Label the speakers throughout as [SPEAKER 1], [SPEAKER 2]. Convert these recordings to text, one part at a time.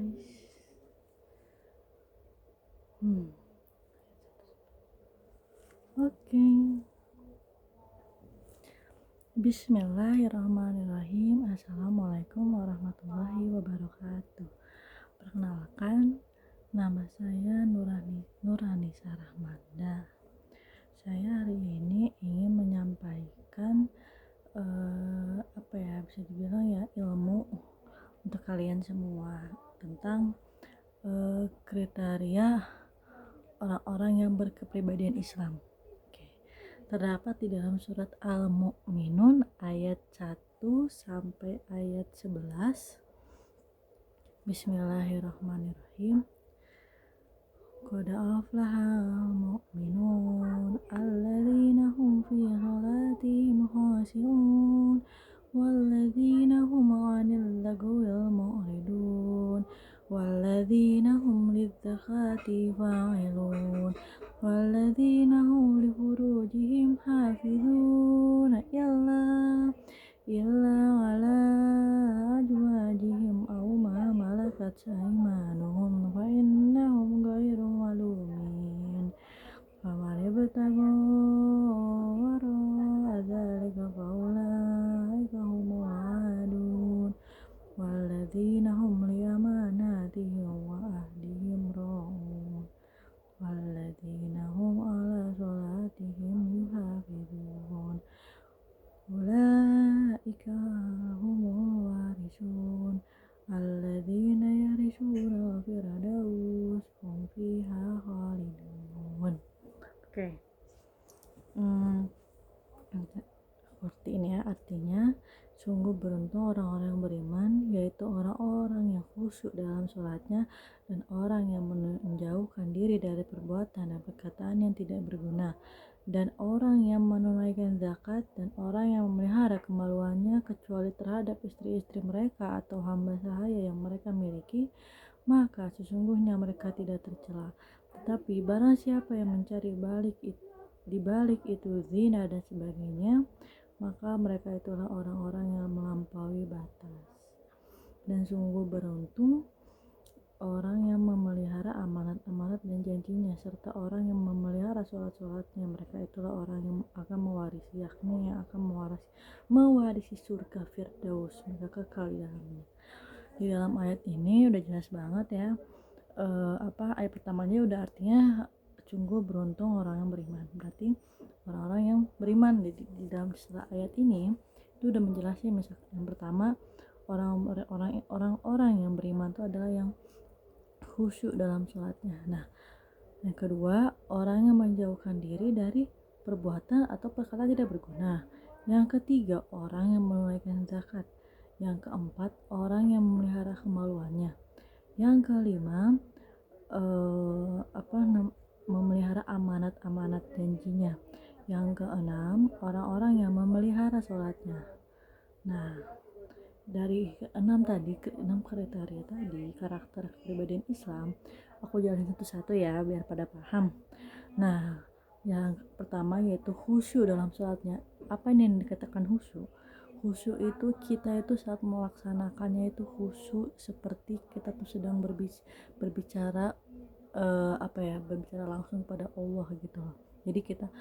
[SPEAKER 1] guys. Oke. Bismillahirrahmanirrahim. Assalamualaikum warahmatullahi wabarakatuh. Perkenalkan, nama saya Nurani Sarahmanda. Saya hari ini ingin menyampaikan bisa dibilang ya, ilmu untuk kalian semua tentang kriteria orang-orang yang berkepribadian Islam. Terdapat di dalam surat Al-Mu'minun ayat 1 sampai ayat 11. Bismillahirrahmanirrahim. Qad aflahal mu'minun alladzina hum fi salatihim khashi'un walladzina hum 'anil lagwil mu'ridun walladzina hum lidzakati fa'ilun walladzina hum li furujihim hafizun illa ala azwajihim aw ma malakat aymanuhum fa innahum ghairu malumin faman ibtagha wara'a dzalika fa ulaika humul 'adun walladzina hum li amanatihim wa ahdihim ra'un walladzina hum ala sholatihim yuhafizun ulaika humul warisun alladzina yarisuna firdaus hum fiha khalidun. Oke. Seperti ini ya, artinya sungguh beruntung orang-orang yang beriman, yaitu orang-orang yang khusyuk dalam sholatnya dan orang yang menjauhkan diri dari perbuatan dan perkataan yang tidak berguna, dan orang yang menunaikan zakat, dan orang yang memelihara kemaluannya kecuali terhadap istri-istri mereka atau hamba sahaya yang mereka miliki, maka sesungguhnya mereka tidak tercela. Tetapi barang siapa yang mencari di balik itu zina dan sebagainya, maka mereka itulah orang-orang yang melampaui batas. Dan sungguh beruntung orang yang memelihara amanat-amanat dan janjinya, serta orang yang memelihara sholat-sholatnya. Mereka itulah orang yang akan mewarisi, yakni yang akan mewarisi surga Firdaus, mereka kekal di dalamnya. Di dalam ayat ini udah jelas banget ya, ayat pertamanya udah artinya sungguh beruntung orang yang beriman. Berarti orang-orang yang beriman di dalam setelah ayat ini itu udah menjelaskan, misalkan yang pertama, orang-orang yang beriman itu adalah yang khusyuk dalam sholatnya. Nah, yang kedua, orang yang menjauhkan diri dari perbuatan atau perkataan tidak berguna. Yang ketiga, orang yang menunaikan zakat. Yang keempat, orang yang memelihara kemaluannya. Yang kelima, memelihara amanat-amanat janjinya. Yang keenam, orang-orang yang memelihara sholatnya. Nah, dari enam kriteria tadi, karakter kepribadian Islam, aku jelasin satu-satu ya biar pada paham. Nah, yang pertama yaitu khusyuk dalam sholatnya. Apa ini yang dikatakan khusyuk? Khusyuk itu kita itu saat melaksanakannya itu khusyuk seperti kita tuh sedang berbicara berbicara langsung pada Allah gitu. Jadi kita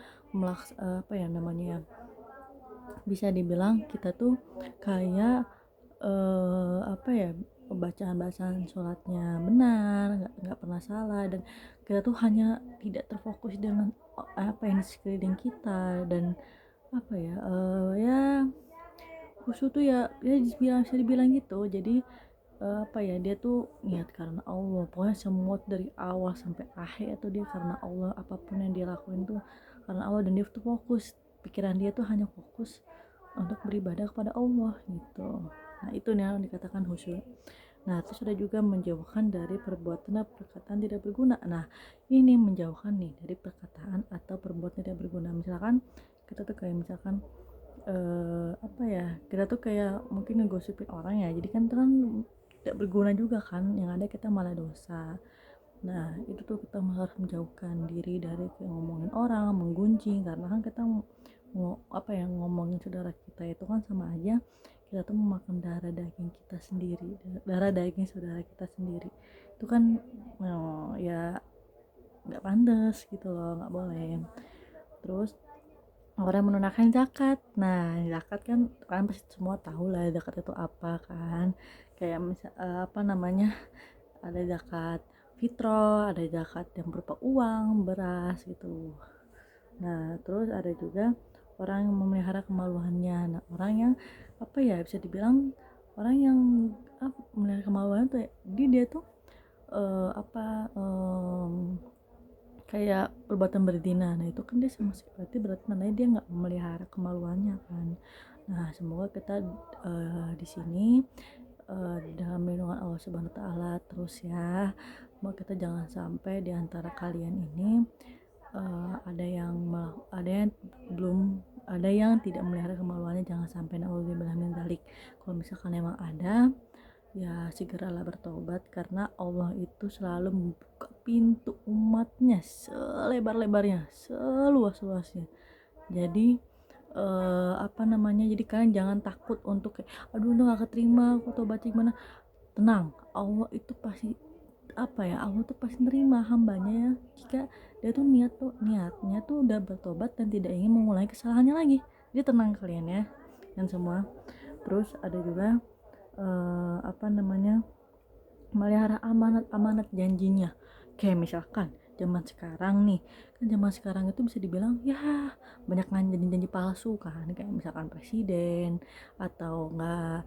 [SPEAKER 1] bisa dibilang kita tuh kayak bacaan sholatnya benar, nggak pernah salah, dan kita tuh hanya tidak terfokus dengan apa yang di sekeliling kita, dan khusyuk tuh ya bisa dibilang gitu. Jadi dia tuh niat karena Allah, pokoknya semua dari awal sampai akhir itu dia karena Allah, apapun yang dia lakuin tuh karena Allah, dan dia tuh fokus, pikiran dia tuh hanya fokus untuk beribadah kepada Allah gitu. Nah, itu nih yang dikatakan khusyuk. Nah, terus ada juga menjauhkan dari perbuatan dan perkataan tidak berguna. Nah, ini menjauhkan nih dari perkataan atau perbuatan tidak berguna. Misalkan kita tuh kayak kita tuh kayak mungkin ngegosipin orang ya, jadi kan itu kan tidak berguna juga kan, yang ada kita malah dosa. Nah, itu tuh kita harus menjauhkan diri dari ngomongin orang, menggunjing, karena kan kita ngomongin saudara kita itu kan sama aja kita tuh memakan darah daging kita sendiri, darah daging saudara kita sendiri. Itu kan ya nggak pantas gitu loh, nggak boleh. Terus orang menunaikan zakat. Nah, zakat kan pasti semua tahu lah zakat itu apa kan. Kayak apa namanya? Ada zakat fitrah, ada zakat yang berupa uang, beras gitu. Nah, terus ada juga orang yang memelihara kemaluannya. Nah, orang yang apa ya, bisa dibilang orang yang memelihara kemaluan tuh ya, dia tuh apa kayak perbuatan berzina. Nah, itu kan dia sama berarti namanya dia nggak memelihara kemaluannya kan. Nah, semoga kita di sini dalam lindungan Allah Subhanahu wa taala terus ya. Semoga kita jangan sampai di antara kalian ini ada yang belum ada yang tidak memelihara kemaluannya, jangan sampai naudzubillah min dzalik. Kalau misalkan emang ada, ya segeralah bertobat, karena Allah itu selalu membuka pintu umatnya selebar-lebarnya, seluas-luasnya. Jadi apa namanya, jadi kalian jangan takut untuk kayak aduh itu gak keterima, aku tobat gimana. Tenang, Allah itu pasti apa ya, Allah tuh pasti nerima hambanya ya, jika dia tuh niatnya tuh udah bertobat dan tidak ingin mengulangi kesalahannya lagi. Jadi tenang kalian ya, dan semua. Terus ada juga apa namanya, melihara amanat janjinya. Kayak misalkan zaman sekarang nih, kan zaman sekarang itu bisa dibilang ya banyak janji-janji palsu kan, kayak misalkan presiden atau enggak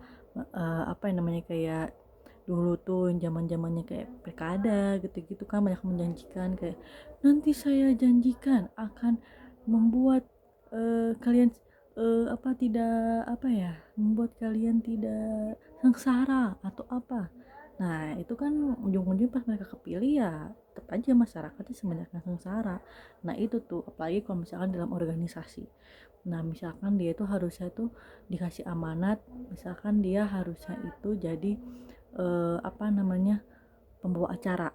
[SPEAKER 1] apa yang namanya, kayak dulu tuh zaman-zamannya kayak pilkada gitu-gitu kan, banyak menjanjikan kayak nanti saya janjikan akan membuat kalian apa tidak apa ya, membuat kalian tidak sengsara atau apa. Nah, itu kan ujung-ujungnya pas mereka kepilih ya tetap aja masyarakatnya sebanyak yang sengsara. Nah, itu tuh apalagi kalau misalkan dalam organisasi. Nah, misalkan dia itu harusnya tuh dikasih amanat, misalkan dia harusnya itu jadi apa namanya, pembawa acara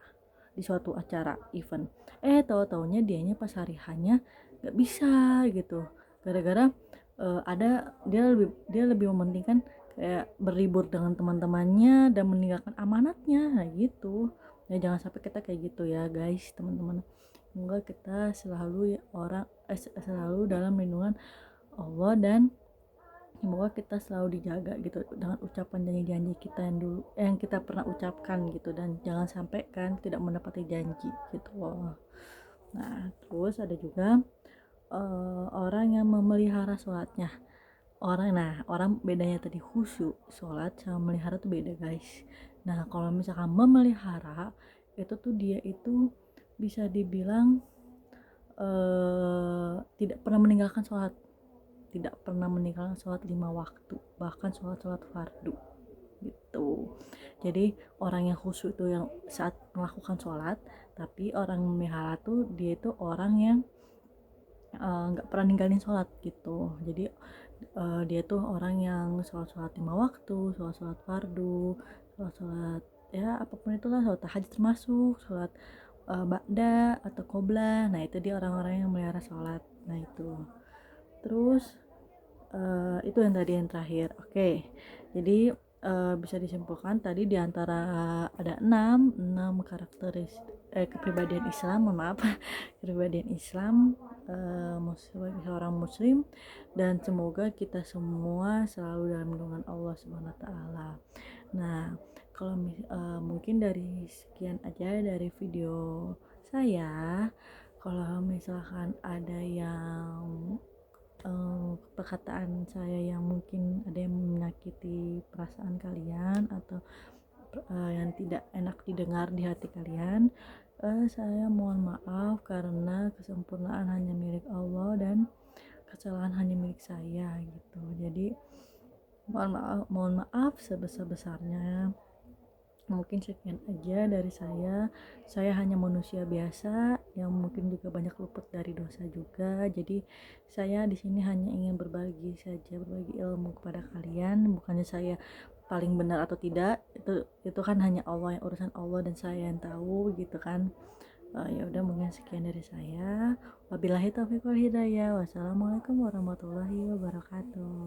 [SPEAKER 1] di suatu acara event. Tahu-taunya dianya pas hari hanya nggak bisa gitu. Gara-gara ada dia lebih mementingkan kayak berlibur dengan teman-temannya dan meninggalkan amanatnya. Nah, gitu. Ya jangan sampai kita kayak gitu ya, guys, teman-teman. Semoga kita selalu dalam lindungan Allah, dan semoga kita selalu dijaga gitu dengan ucapan janji-janji kita yang kita pernah ucapkan gitu, dan jangan sampai kan tidak menepati janji gitu loh. Nah, terus ada juga orang yang memelihara sholatnya. Orang bedanya tadi khusyuk sholat sama melihara tuh beda, guys. Nah, kalau misalkan memelihara itu tuh dia itu bisa dibilang tidak pernah meninggalkan sholat, tidak pernah meninggalkan sholat 5 waktu, bahkan sholat fardu gitu. Jadi orang yang khusyuk itu yang saat melakukan sholat, tapi orang memelihara tuh dia itu orang yang nggak pernah ninggalin sholat gitu. Jadi dia tuh orang yang sholat 5 waktu, sholat fardu, sholat ya apapun itulah, sholat tahajud termasuk, sholat ba'da atau qobla. Nah, itu dia orang-orang yang melihara sholat. Nah, itu. Terus itu yang tadi yang terakhir. Oke. Jadi bisa disimpulkan tadi diantara ada 6 kepribadian Islam, mohon maaf, kepribadian Islam sebagai seorang muslim, dan semoga kita semua selalu dalam lindungan Allah Subhanahu wa taala. Nah, kalau mungkin dari sekian aja dari video saya. Kalau misalkan ada yang perkataan saya yang mungkin ada yang menyakiti perasaan kalian atau yang tidak enak didengar di hati kalian, saya mohon maaf, karena kesempurnaan hanya milik Allah dan kesalahan hanya milik saya gitu. Jadi mohon maaf sebesar-besarnya. Mungkin sekian aja dari saya hanya manusia biasa yang mungkin juga banyak luput dari dosa juga. Jadi saya di sini hanya ingin berbagi ilmu kepada kalian, bukannya saya paling benar atau tidak, itu kan hanya Allah, yang urusan Allah dan saya yang tahu gitu kan. Ya udah, mungkin sekian dari saya. Wabillahi taufiq wal hidayah. Wassalamualaikum warahmatullahi wabarakatuh.